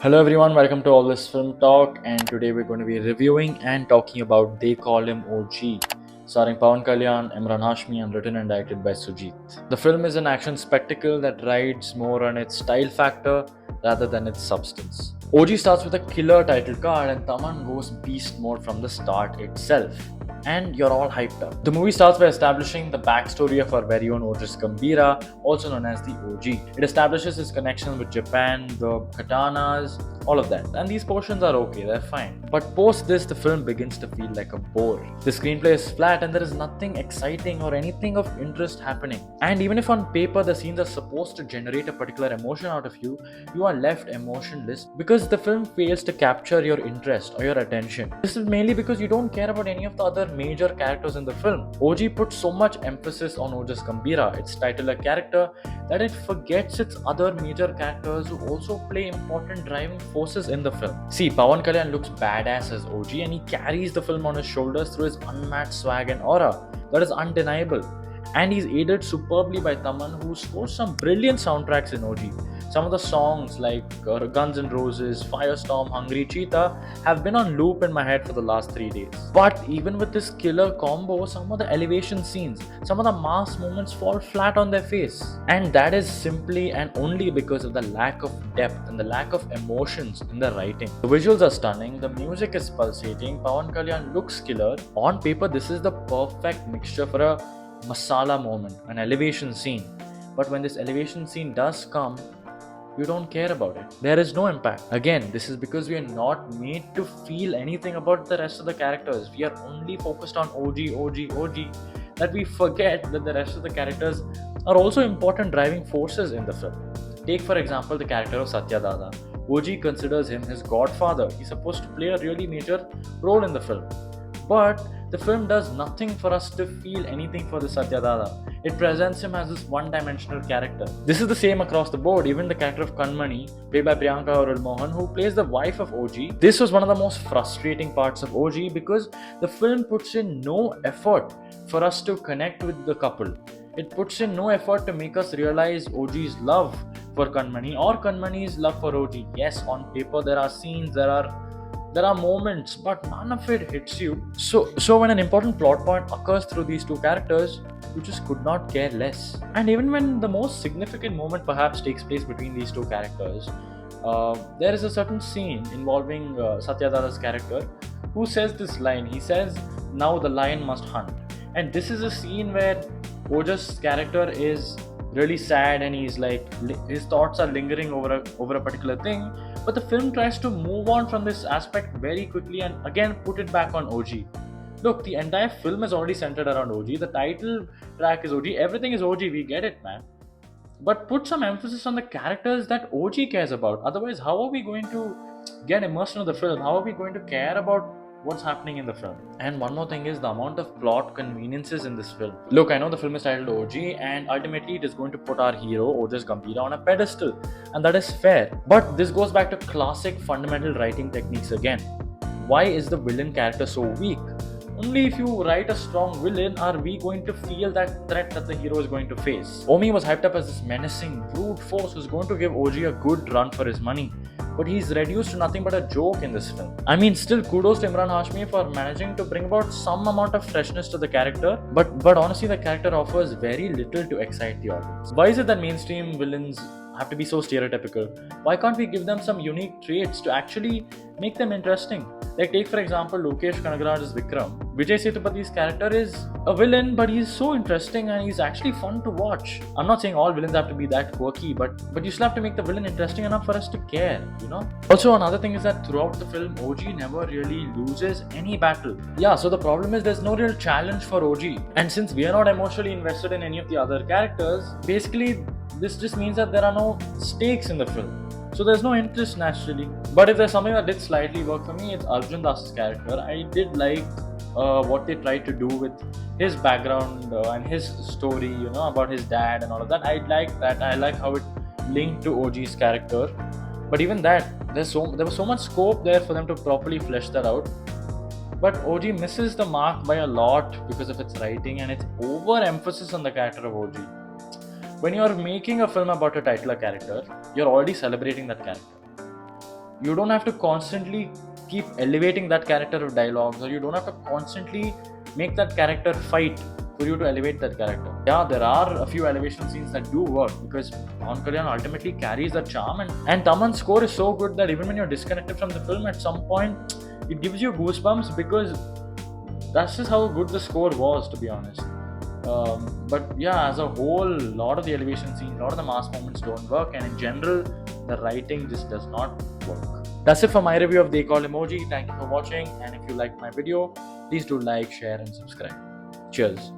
Hello everyone, welcome to All This Film Talk, and today we're going to be reviewing and talking about They Call Him OG, starring Pawan Kalyan, Emraan Hashmi, and written and directed by Sujeeth. The film is an action spectacle that rides more on its style factor rather than its substance. OG starts with a killer title card, and Taman goes beast mode from the start itself. And you're all hyped up. The movie starts by establishing the backstory of our very own Otis Gambhira, also known as the OG. It establishes his connection with Japan, the katanas, all of that. And these portions are okay, they're fine. But post this, the film begins to feel like a bore. The screenplay is flat and there is nothing exciting or anything of interest happening. And even if on paper the scenes are supposed to generate a particular emotion out of you, you are left emotionless because the film fails to capture your interest or your attention. This is mainly because you don't care about any of the other major characters in the film. OG puts so much emphasis on Otis Gambhira, its titular character, that it forgets its other major characters who also play important driving forces in the film. See, Pawan Kalyan looks badass as OG and he carries the film on his shoulders through his unmatched swag and aura. That is undeniable. And he's aided superbly by Taman, who scores some brilliant soundtracks in OG. Some of the songs like Guns N' Roses, Firestorm, Hungry Cheetah have been on loop in my head for the last 3 days. But even with this killer combo, some of the elevation scenes, some of the mass moments fall flat on their face. And that is simply and only because of the lack of depth and the lack of emotions in the writing. The visuals are stunning, the music is pulsating, Pawan Kalyan looks killer. On paper, this is the perfect mixture for a masala moment, an elevation scene. But when this elevation scene does come, you don't care about it. There is no impact. Again, this is because we are not made to feel anything about the rest of the characters. We are only focused on OG, that we forget that the rest of the characters are also important driving forces in the film. Take for example the character of Satya Dada. OG considers him his godfather. He's supposed to play a really major role in the film. But the film does nothing for us to feel anything for the Satya Dada. It presents him as this one-dimensional character. This is the same across the board. Even the character of Kanmani, played by Priyanka Aurel Mohan, who plays the wife of OG. This was one of the most frustrating parts of OG because the film puts in no effort for us to connect with the couple. It puts in no effort to make us realize OG's love for Kanmani or Kanmani's love for OG. Yes, on paper there are scenes, there are moments, but none of it hits you. So when an important plot point occurs through these two characters, you just could not care less. And even when the most significant moment perhaps takes place between these two characters, there is a certain scene involving Satya Dada's character who says this line. He says, "Now the lion must hunt." And this is a scene where Oja's character is really sad and he's like, his thoughts are lingering over a particular thing, but the film tries to move on from this aspect very quickly and again put it back on OG. Look, the entire film is already centered around OG. The title track is OG. Everything is OG. We get it, man. But put some emphasis on the characters that OG cares about. Otherwise, how are we going to get immersed into the film? How are we going to care about what's happening in the film? And one more thing is the amount of plot conveniences in this film. Look, I know the film is titled OG, and ultimately it is going to put our hero Otis Gambhira on a pedestal, and that is fair. But this goes back to classic fundamental writing techniques again. Why is the villain character so weak? Only if you write a strong villain are we going to feel that threat that the hero is going to face. Omi was hyped up as this menacing, brute force who's going to give OG a good run for his money. But he's reduced to nothing but a joke in this film. I mean, still kudos to Emraan Hashmi for managing to bring about some amount of freshness to the character, but honestly the character offers very little to excite the audience. Why is it that mainstream villains have to be so stereotypical? Why can't we give them some unique traits to actually make them interesting? Like take for example Lokesh Kanagaraj's Vikram. Vijay Sethupathiy's character is a villain, but he's so interesting and he's actually fun to watch. I'm not saying all villains have to be that quirky, but you still have to make the villain interesting enough for us to care, you know? Also, another thing is that throughout the film, OG never really loses any battle. Yeah, so the problem is there's no real challenge for OG. And since we are not emotionally invested in any of the other characters, basically this just means that there are no stakes in the film. So there's no interest naturally. But if there's something that did slightly work for me, it's Arjun Das's character. I did like what they tried to do with his background and his story, you know, about his dad and all of that. I like that. I like how it linked to OG's character. But even that, there was so much scope there for them to properly flesh that out. But OG misses the mark by a lot because of its writing and its overemphasis on the character of OG. When you're making a film about a titular character, you're already celebrating that character. You don't have to constantly keep elevating that character with dialogues, or you don't have to constantly make that character fight for you to elevate that character. Yeah, there are a few elevation scenes that do work because Pawan Kalyan ultimately carries that charm, and Taman's score is so good that even when you're disconnected from the film, at some point it gives you goosebumps because that's just how good the score was, to be honest. But yeah, as a whole, a lot of the elevation scenes, a lot of the mass moments don't work, and in general, the writing just does not work. That's it for my review of They Call Emoji. Thank you for watching, and if you liked my video, please do like, share, and subscribe. Cheers.